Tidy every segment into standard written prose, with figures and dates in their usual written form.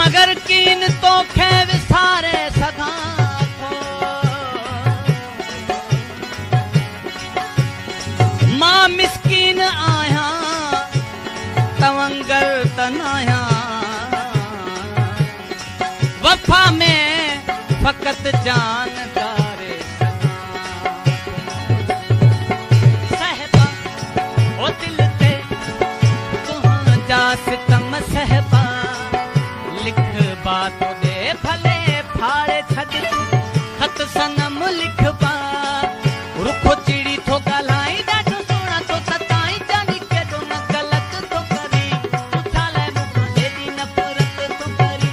अगर कीन तो खे विसारे सघां थो, मां मिसकीन आहियां तवंगर त न आहियां, वफ़ा में फ़क़त जानकारे सहबा ओ दिल ते तुंहिंजा सितम सहबा, लिखबा तो दे भले फाड़े छॾ ख़त सनम लिखबा, रुखो चिड़ी थो ॻाल्हाई ॾाढो सोणा थो सताई, जानी केॾो न ग़लति थो करी, तूं छा लाइ मूंखां एॾी नफ़रत थो करी,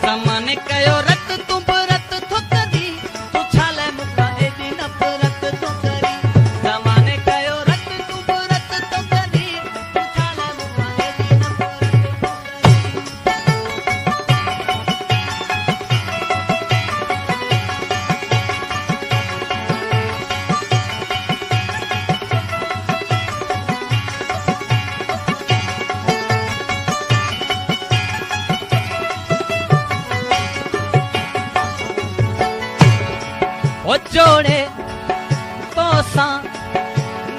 ज़माने कयो रत तूं बि रत थो करी, तूं छा लाइ मूंखां एॾी नफ़रत थो करी, ज़माने कयो रत तूं बि रत थो करी, तूं छा लाइ मूंखां एॾी नफ़रत थो करी। ओ जोड़े तो सां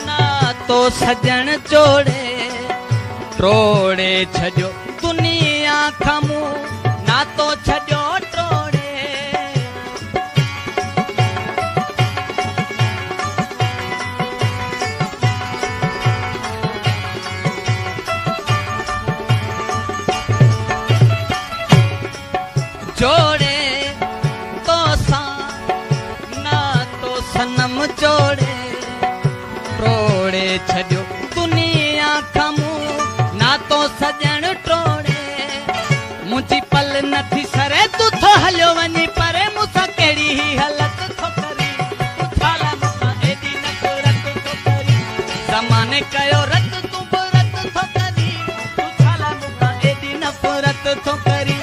ना तो सजण जोड़े, टोड़े छॾियो दुनिया खां मूं ना तो छॾियो टोड़े, जोड़े तो सां ना तो सनम जोड़े, टोड़े छॾियो दुनिया खां मूं ना तो सजण टोड़े, मुंहिंजी पल नथी सरे तूं थो हलियो वञी परे, मूंसां कहिड़ी ही हालत थो करी, तूं छा लाइ मूंखां एॾी नफ़रत थो करी, ज़माने कयो रत तूं बि रत थो करी, तूं छा लाइ मूंखां एॾी नफ़रत थो करी,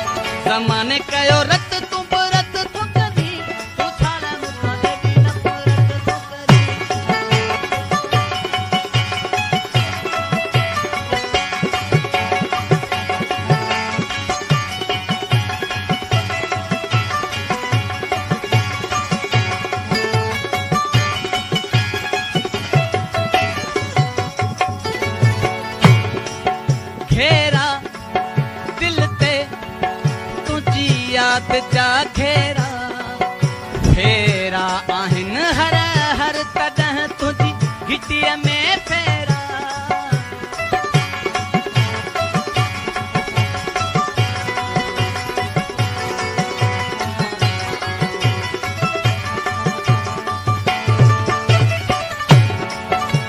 ज़माने कयो रत तूं बि रत थो करी, तूं छा लाइ मूंखां एॾी नफ़रत थो करी। घेरा दिल ते तुंहिंजी याद जा घेरा, फेरा आहिनि हर हर तॾहिं तुंहिंजी घिटीअ में फेरा,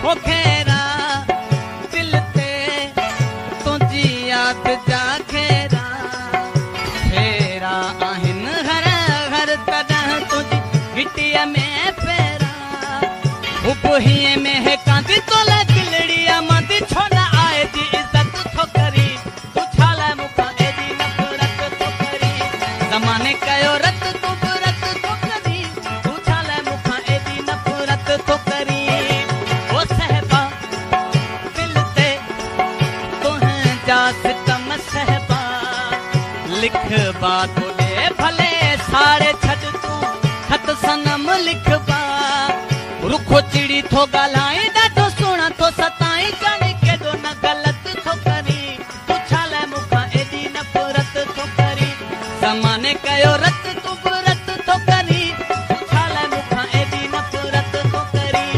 ओ घेरा दिल ते तुंहिंजी याद जा घेरा, फेरा आहिनि हर हर तॾहिं तुंहिंजी घिटीअ में फेरा, उबहीअ में हेकांदी तोले दिलड़ीअ मांदी छो न आहे जी इज़त थो करी, तूं छा लाइ मूंखां एॾी नफ़रत थो करी, ज़माने कयो रत तूं बि रत थो करी, तूं छा लाइ मूंखां एॾी नफ़रत थो करी, ओ सहबा दिल ते तुंहिंजा सितम सहबा, लिखबा तो दे भले साड़े छॾ तूं ख़त सनम लिखबा, रुखो चिड़ी थो ॻाल्हाई ॾाढो सुहिणा थो सताई, जानी केॾो न ग़लति थो करी, तूं छा लाइ मूंखां एॾी नफ़रत थो करी, ज़माने कयो रत तूं बि रत थो करी, तूं छा लाइ मूंखां एॾी नफ़रत थो करी,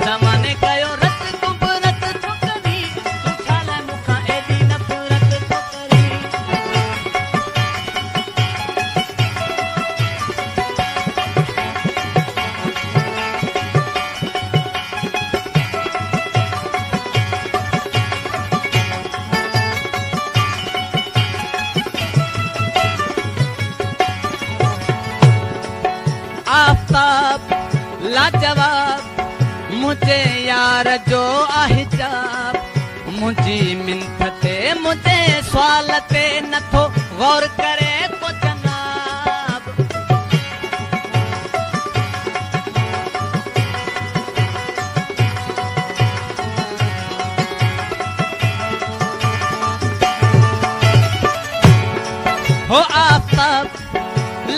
ज़माने कयो रत तूं बि रत थो करी, तूं छा लाइ मूंखां एॾी नफ़रत थो करी। आफ़ताब लाजवाब मुझे यार जो अहिजाब, मुंहिंजी मिंथ ते मुंहिंजे सुवाल ते नथो गौर करे को जनाब, हो आफ़ताब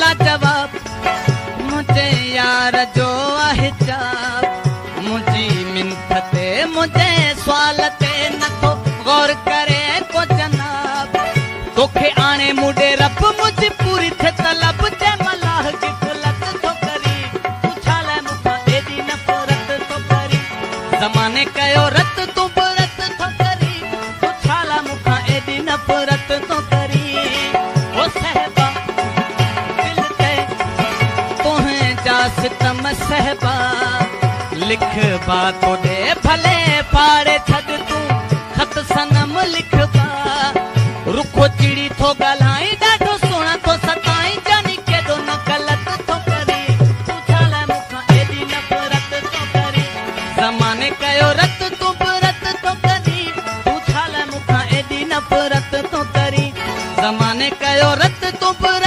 लाजवाब मुझे यार जो आहे चाप मुझी मिनत ते मुझे सवाल ते नथो गौर करे को जनाब तोखे आणे मुडे रब मुझी पूरी थे तलब जे मलाह की फुलत तो करी तू छाले मुखा एदी नफरत तो करी ज़माने कयो रत तू बरत तो करी तू छाला मुखा एदी नफरत तो करी ओ सहबा दिल ते तोहे जा सितम सहबा लिख बातो दे भले फाड़े छद तू खत सनम लिख बा रुखो चिड़ी थो गलाई डाढो सोना तो सताई जानी केडो न गलत तो करी तू छाले मुखा एदी नफरत तो करी ज़माने कयो रत तू बरत तो करी तू छाले मुखा एदी नफरत तो करी ज़माने कयो रत तू बरत